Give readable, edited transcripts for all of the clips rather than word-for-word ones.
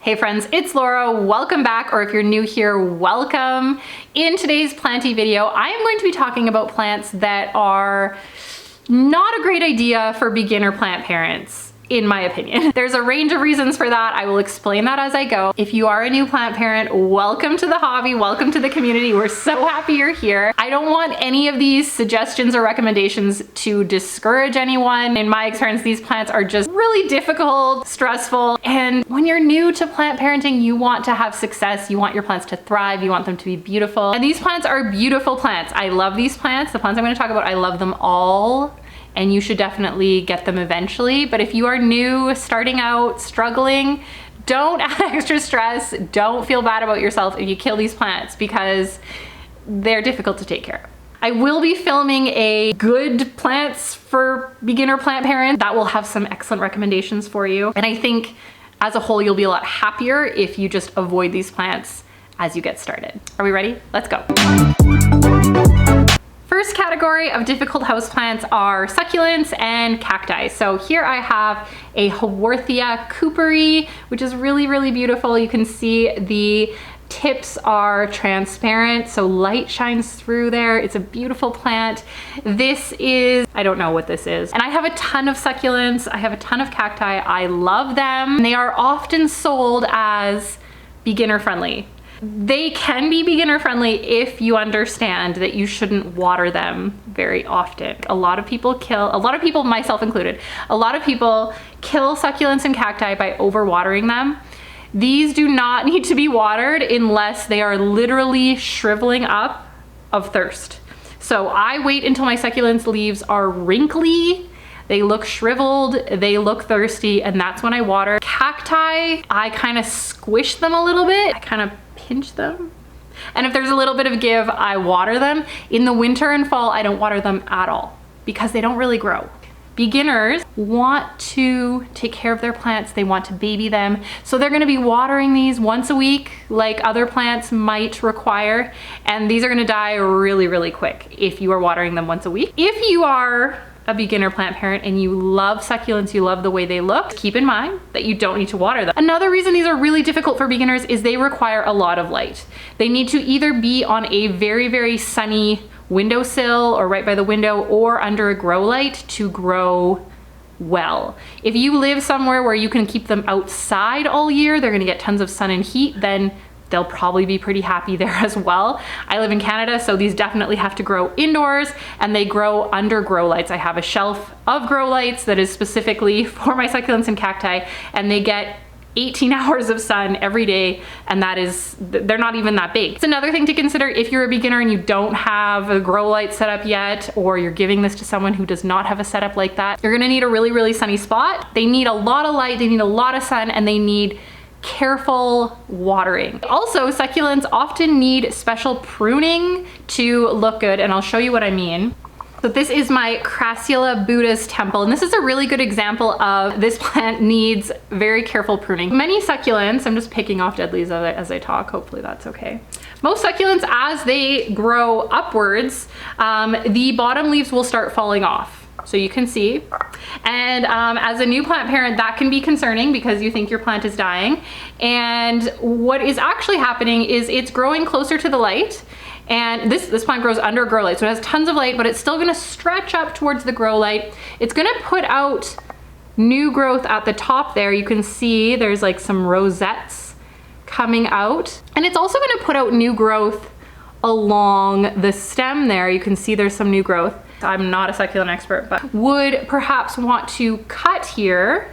Hey friends, it's Laura. Welcome back, or if you're new here, welcome. In today's planty video, I am going to be talking about plants that are not a great idea for beginner plant parents, in my opinion. There's a range of reasons for that. I will explain that as I go. If you are a new plant parent, welcome to the hobby, welcome to the community. We're so happy you're here. I don't want any of these suggestions or recommendations to discourage anyone. In my experience, these plants are just really difficult, stressful, and when you're new to plant parenting, you want to have success, you want your plants to thrive, you want them to be beautiful. And these plants are beautiful plants. I love these plants. The plants I'm going to talk about, I love them all. And you should definitely get them eventually. But if you are new, starting out, struggling, don't add extra stress. Don't feel bad about yourself if you kill these plants because they're difficult to take care of. I will be filming a good plants for beginner plant parents that will have some excellent recommendations for you. And I think as a whole, you'll be a lot happier if you just avoid these plants as you get started. Are we ready? Let's go. First category of difficult houseplants are succulents and cacti. So here I have a Haworthia cooperi, which is really, really beautiful. You can see the tips are transparent, so light shines through there. It's a beautiful plant. This is, I don't know what this is. And I have a ton of succulents. I have a ton of cacti. I love them. They are often sold as beginner friendly. They can be beginner friendly if you understand that you shouldn't water them very often. A lot of people, myself included, a lot of people kill succulents and cacti by overwatering them. These do not need to be watered unless they are literally shriveling up of thirst. So I wait until my succulents leaves are wrinkly, they look shriveled, they look thirsty, and that's when I water. Cacti, I kind of squish them a little bit. I kind of pinch them. And if there's a little bit of give, I water them. In the winter and fall, I don't water them at all because they don't really grow. Beginners want to take care of their plants. They want to baby them. So they're gonna be watering these once a week like other plants might require. And these are gonna die really, really quick if you are watering them once a week. If you are a beginner plant parent and you love succulents, you love the way they look, keep in mind that you don't need to water them. Another reason these are really difficult for beginners is they require a lot of light. They need to either be on a very, very sunny windowsill or right by the window or under a grow light to grow well. If you live somewhere where you can keep them outside all year, they're gonna get tons of sun and heat, then they'll probably be pretty happy there as well. I live in Canada, so these definitely have to grow indoors and they grow under grow lights. I have a shelf of grow lights that is specifically for my succulents and cacti, and they get 18 hours of sun every day, and they're not even that big. It's another thing to consider if you're a beginner and you don't have a grow light set up yet, or you're giving this to someone who does not have a setup like that. You're gonna need a really, really sunny spot. They need a lot of light, they need a lot of sun, and they need careful watering. Also, succulents often need special pruning to look good, and I'll show you what I mean. So this is my Crassula Buddha's temple, and this is a really good example of this plant needs very careful pruning. Many succulents, I'm just picking off dead leaves as I talk, hopefully that's okay. Most succulents, as they grow upwards, the bottom leaves will start falling off. So you can see, and as a new plant parent, that can be concerning because you think your plant is dying. And what is actually happening is it's growing closer to the light, and this plant grows under grow light, so it has tons of light, but it's still gonna stretch up towards the grow light. It's gonna put out new growth at the top there. You can see there's like some rosettes coming out, and it's also gonna put out new growth along the stem there. You can see there's some new growth. I'm not a succulent expert, but would perhaps want to cut here,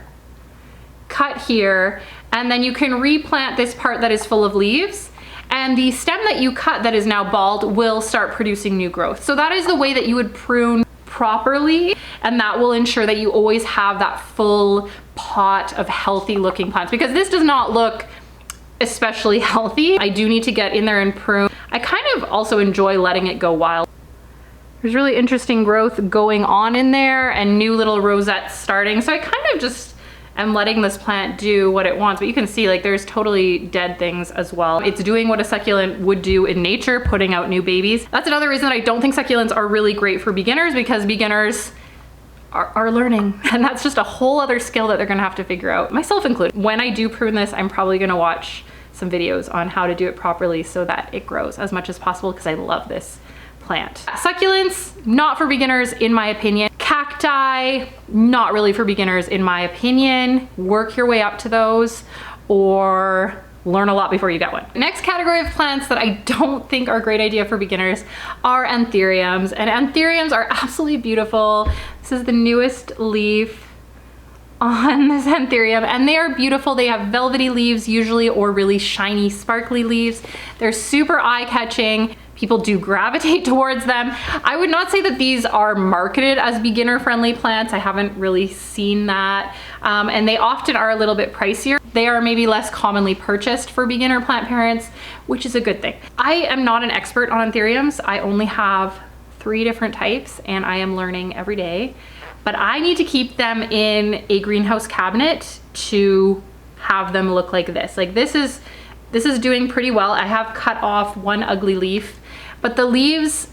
and then you can replant this part that is full of leaves, and the stem that you cut that is now bald will start producing new growth. So that is the way that you would prune properly, and that will ensure that you always have that full pot of healthy looking plants, because this does not look especially healthy. I do need to get in there and prune. I kind of also enjoy letting it go wild. There's really interesting growth going on in there and new little rosettes starting. So I kind of just am letting this plant do what it wants, but you can see like there's totally dead things as well. It's doing what a succulent would do in nature, putting out new babies. That's another reason that I don't think succulents are really great for beginners, because beginners are learning. And that's just a whole other skill that they're gonna have to figure out, myself included. When I do prune this, I'm probably gonna watch some videos on how to do it properly so that it grows as much as possible, because I love this plant. Succulents, not for beginners in my opinion. Cacti, not really for beginners in my opinion. Work your way up to those, or learn a lot before you get one. Next category of plants that I don't think are a great idea for beginners are Anthuriums. And Anthuriums are absolutely beautiful. This is the newest leaf on this Anthurium, and they are beautiful. They have velvety leaves usually, or really shiny, sparkly leaves. They're super eye-catching. People do gravitate towards them. I would not say that these are marketed as beginner-friendly plants. I haven't really seen that. And they often are a little bit pricier. They are maybe less commonly purchased for beginner plant parents, which is a good thing. I am not an expert on Anthuriums. I only have 3 different types, and I am learning every day. But I need to keep them in a greenhouse cabinet to have them look like this. Like this is doing pretty well. I have cut off one ugly leaf, but the leaves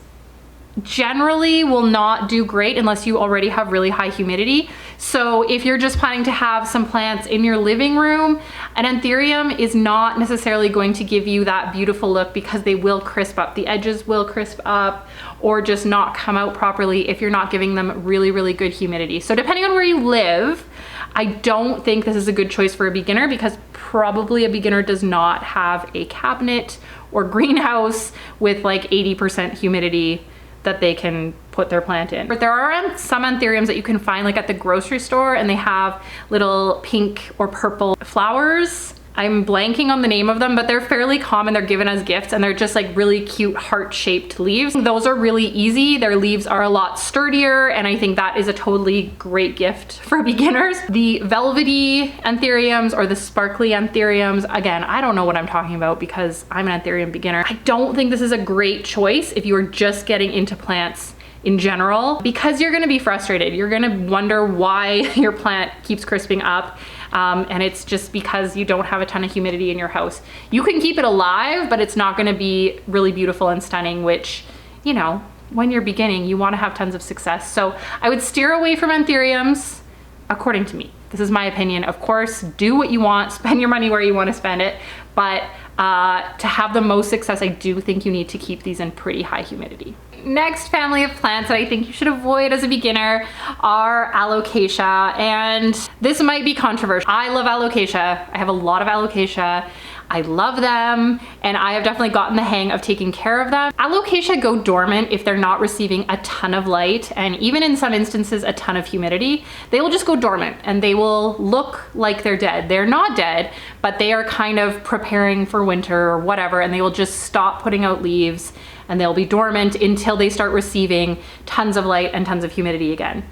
generally will not do great unless you already have really high humidity. So if you're just planning to have some plants in your living room, an Anthurium is not necessarily going to give you that beautiful look, because they will crisp up. The edges will crisp up or just not come out properly if you're not giving them really, really good humidity. So depending on where you live, I don't think this is a good choice for a beginner, because probably a beginner does not have a cabinet or greenhouse with like 80% humidity that they can put their plant in. But there are some Anthuriums that you can find like at the grocery store, and they have little pink or purple flowers. I'm blanking on the name of them, but they're fairly common. They're given as gifts, and they're just like really cute heart-shaped leaves. Those are really easy. Their leaves are a lot sturdier, and I think that is a totally great gift for beginners. The velvety Anthuriums or the sparkly Anthuriums, again, I don't know what I'm talking about because I'm an Anthurium beginner. I don't think this is a great choice if you are just getting into plants in general, because you're gonna be frustrated. You're gonna wonder why your plant keeps crisping up. And it's just because you don't have a ton of humidity in your house. You can keep it alive, but it's not gonna be really beautiful and stunning, which, you know, when you're beginning, you wanna have tons of success. So I would steer away from Anthuriums, according to me. This is my opinion. Of course, do what you want, spend your money where you wanna spend it, but to have the most success, I do think you need to keep these in pretty high humidity. Next family of plants that I think you should avoid as a beginner are Alocasia, and this might be controversial. I love Alocasia. I have a lot of Alocasia. I love them, and I have definitely gotten the hang of taking care of them. Alocasia go dormant if they're not receiving a ton of light, and even in some instances a ton of humidity. They will just go dormant and they will look like they're dead. They're not dead, but they are kind of preparing for winter or whatever, and they will just stop putting out leaves, and they'll be dormant until they start receiving tons of light and tons of humidity again.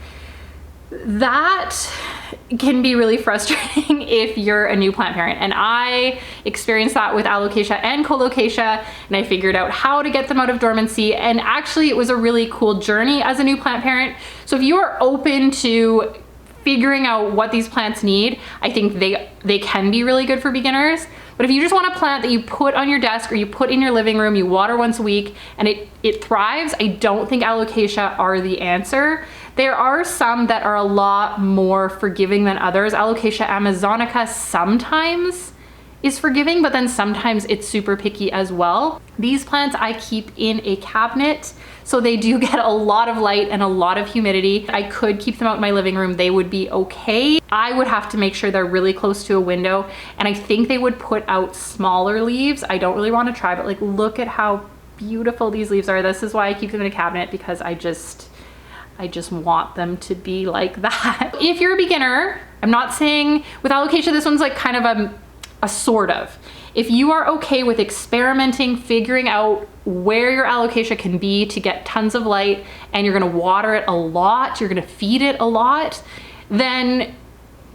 That can be really frustrating if you're a new plant parent, and I experienced that with Alocasia and Colocasia, and I figured out how to get them out of dormancy, and actually it was a really cool journey as a new plant parent. So if you are open to figuring out what these plants need, I think they can be really good for beginners. But if you just want a plant that you put on your desk or you put in your living room, you water once a week, and it thrives, I don't think Alocasia are the answer. There are some that are a lot more forgiving than others. Alocasia amazonica sometimes is forgiving, but then sometimes it's super picky as well. These plants I keep in a cabinet, so they do get a lot of light and a lot of humidity. I could keep them out in my living room. They would be okay. I would have to make sure they're really close to a window, and I think they would put out smaller leaves. I don't really want to try, but like, look at how beautiful these leaves are. This is why I keep them in a cabinet, because I just want them to be like that. If you're a beginner, I'm not saying with Alocasia, this one's like kind of a sort of. If you are okay with experimenting, figuring out where your Alocasia can be to get tons of light, and you're gonna water it a lot, you're gonna feed it a lot, then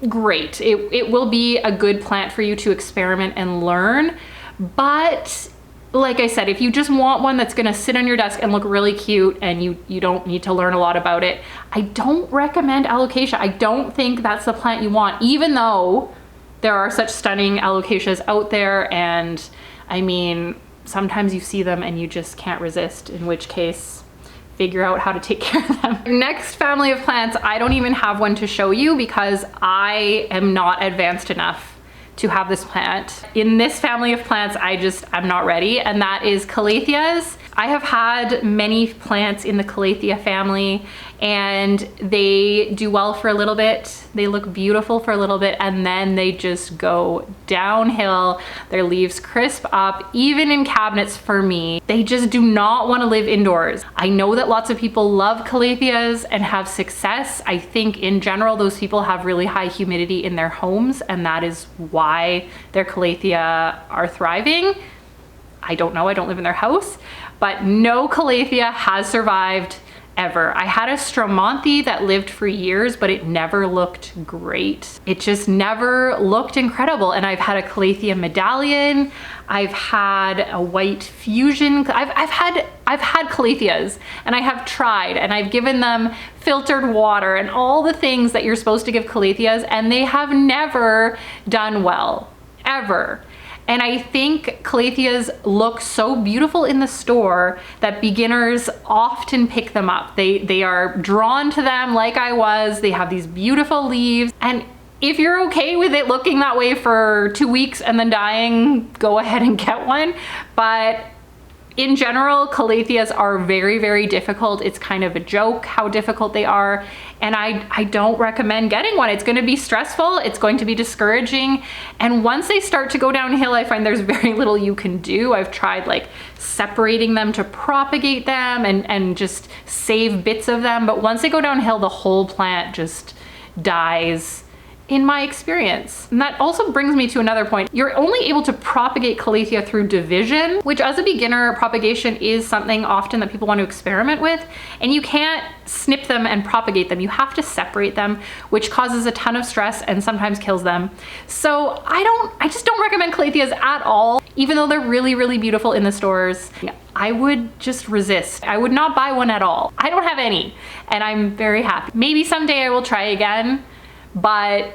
great. It will be a good plant for you to experiment and learn. But like I said, if you just want one that's gonna sit on your desk and look really cute, and you don't need to learn a lot about it, I don't recommend Alocasia. I don't think that's the plant you want, even though there are such stunning Alocasias out there, and I mean, sometimes you see them and you just can't resist, in which case, figure out how to take care of them. Next family of plants, I don't even have one to show you because I am not advanced enough to have this plant. In this family of plants, I'm not ready, and that is Calatheas. I have had many plants in the Calathea family, and they do well for a little bit. They look beautiful for a little bit, and then they just go downhill. Their leaves crisp up, even in cabinets for me. They just do not want to live indoors. I know that lots of people love Calatheas and have success. I think in general, those people have really high humidity in their homes, and that is why their Calathea are thriving. I don't know, I don't live in their house, but no Calathea has survived ever. I had a Stromonthi that lived for years, but it never looked great. It just never looked incredible. And I've had a Calathea medallion. I've had a white fusion. I've had Calatheas, and I have tried, and I've given them filtered water and all the things that you're supposed to give Calatheas, and they have never done well, ever. And I think Calatheas look so beautiful in the store that beginners often pick them up. They are drawn to them like I was. They have these beautiful leaves. And if you're okay with it looking that way for 2 weeks and then dying, go ahead and get one. But in general, Calatheas are very, very difficult. It's kind of a joke how difficult they are. And I don't recommend getting one. It's gonna be stressful, it's going to be discouraging. And once they start to go downhill, I find there's very little you can do. I've tried like separating them to propagate them and just save bits of them. But once they go downhill, the whole plant just dies, in my experience. And that also brings me to another point. You're only able to propagate Calathea through division, which as a beginner, propagation is something often that people want to experiment with. And you can't snip them and propagate them. You have to separate them, which causes a ton of stress and sometimes kills them. So I just don't recommend Calatheas at all, even though they're really, really beautiful in the stores. I would just resist. I would not buy one at all. I don't have any, and I'm very happy. Maybe someday I will try again, but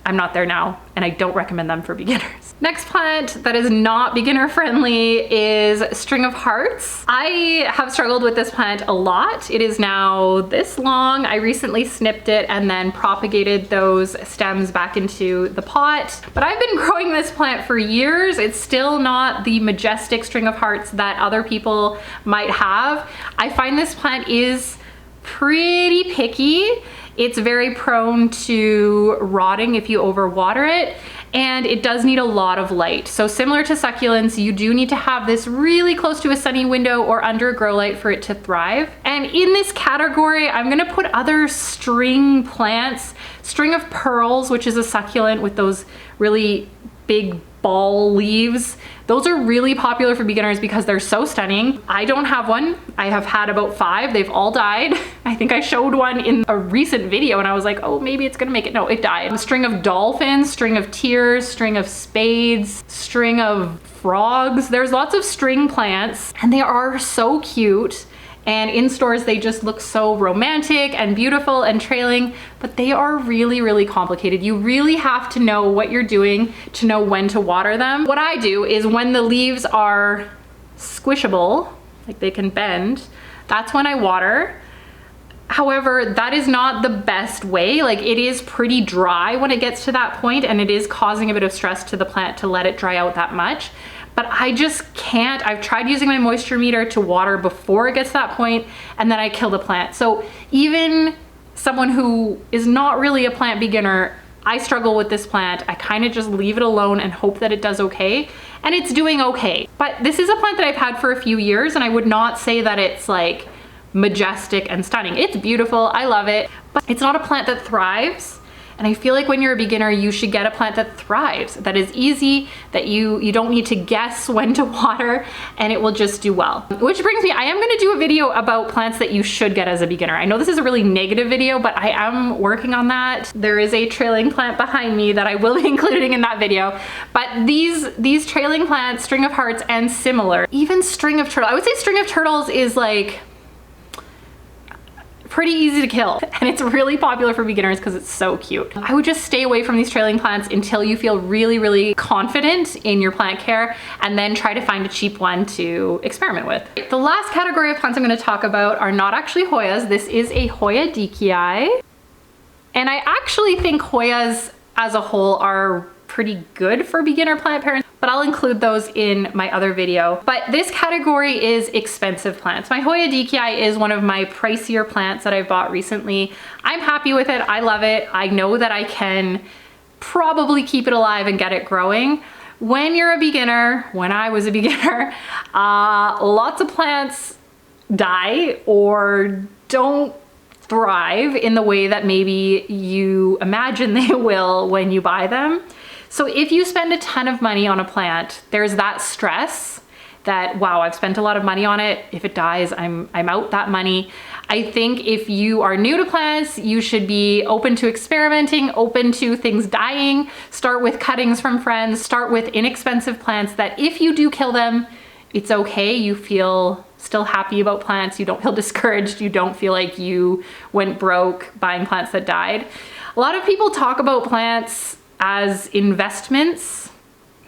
I'm not there now, and I don't recommend them for beginners. Next plant that is not beginner friendly is String of Hearts. I have struggled with this plant a lot. It is now this long. I recently snipped it and then propagated those stems back into the pot. But I've been growing this plant for years. It's still not the majestic String of Hearts that other people might have. I find this plant is pretty picky. It's very prone to rotting if you overwater it, and it does need a lot of light. So similar to succulents, you do need to have this really close to a sunny window or under a grow light for it to thrive. And in this category, I'm gonna put other string plants. String of Pearls, which is a succulent with those really big ball leaves. Those are really popular for beginners because they're so stunning. I don't have one. I have had about 5. They've all died. I think I showed one in a recent video and I was like, oh, maybe it's gonna make it. No, it died. String of Dolphins, String of Tears, String of Spades, String of Frogs. There's lots of string plants and they are so cute. And in stores, they just look so romantic and beautiful and trailing, but they are really, really complicated. You really have to know what you're doing to know when to water them. What I do is when the leaves are squishable, like they can bend, that's when I water. However, that is not the best way. Like it is pretty dry when it gets to that point, and it is causing a bit of stress to the plant to let it dry out that much. But I just can't. I've tried using my moisture meter to water before it gets to that point, and then I kill the plant. So even someone who is not really a plant beginner, I struggle with this plant. I kind of just leave it alone and hope that it does okay, and it's doing okay. But this is a plant that I've had for a few years, and I would not say that it's like majestic and stunning. It's beautiful, I love it, but it's not a plant that thrives. And I feel like when you're a beginner, you should get a plant that thrives, that is easy, that you don't need to guess when to water, and it will just do well. Which brings me, I am gonna do a video about plants that you should get as a beginner. I know this is a really negative video, but I am working on that. There is a trailing plant behind me that I will be including in that video. But these trailing plants, String of Hearts and similar, even String of Turtle, I would say String of Turtles is like, pretty easy to kill, and it's really popular for beginners because it's so cute. I would just stay away from these trailing plants until you feel really, really confident in your plant care, and then try to find a cheap one to experiment with. The last category of plants I'm going to talk about are not actually Hoyas. This is a Hoya dickii, and I actually think Hoyas as a whole are pretty good for beginner plant parents, but I'll include those in my other video. But this category is expensive plants. My Hoya dickii is one of my pricier plants that I've bought recently. I'm happy with it. I love it. I know that I can probably keep it alive and get it growing. When you're a beginner, when I was a beginner, lots of plants die or don't thrive in the way that maybe you imagine they will when you buy them. So if you spend a ton of money on a plant, there's that stress that, wow, I've spent a lot of money on it. If it dies, I'm out that money. I think if you are new to plants, you should be open to experimenting, open to things dying. Start with cuttings from friends, start with inexpensive plants that if you do kill them, it's okay. You feel still happy about plants. You don't feel discouraged. You don't feel like you went broke buying plants that died. A lot of people talk about plants as investments.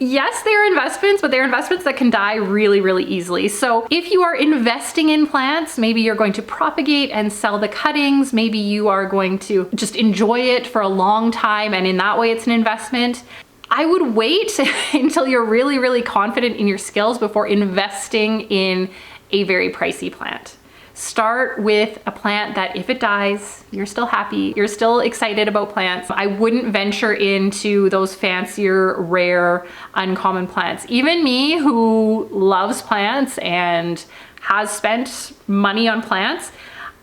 Yes, they're investments, but they're investments that can die really, really easily. So if you are investing in plants, maybe you're going to propagate and sell the cuttings. Maybe you are going to just enjoy it for a long time, and in that way it's an investment. I would wait until you're really, really confident in your skills before investing in a very pricey plant. Start with a plant that if it dies, you're still happy, you're still excited about plants. I wouldn't venture into those fancier, rare, uncommon plants. Even me, who loves plants and has spent money on plants,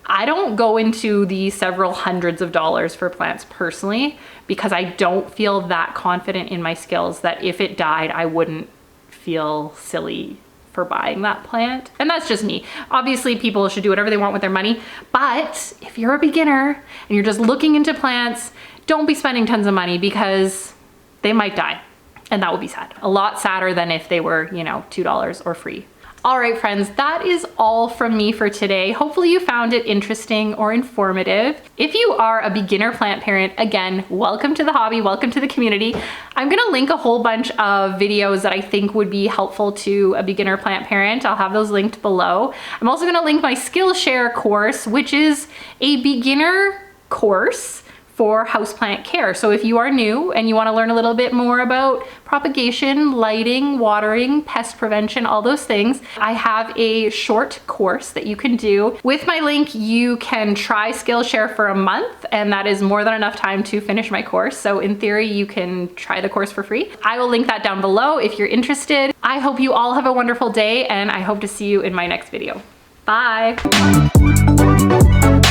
I don't go into the several hundreds of dollars for plants personally, because I don't feel that confident in my skills that if it died, I wouldn't feel silly for buying that plant. And that's just me. Obviously, people should do whatever they want with their money, but if you're a beginner and you're just looking into plants, don't be spending tons of money because they might die, and that would be sad. A lot sadder than if they were, you know, $2 or free. All right, friends, that is all from me for today. Hopefully you found it interesting or informative. If you are a beginner plant parent, again, welcome to the hobby, welcome to the community. I'm gonna link a whole bunch of videos that I think would be helpful to a beginner plant parent. I'll have those linked below. I'm also gonna link my Skillshare course, which is a beginner course for houseplant care. So if you are new and you want to learn a little bit more about propagation, lighting, watering, pest prevention, all those things, I have a short course that you can do. With my link, you can try Skillshare for a month, and that is more than enough time to finish my course. So in theory, you can try the course for free. I will link that down below if you're interested. I hope you all have a wonderful day, and I hope to see you in my next video. Bye.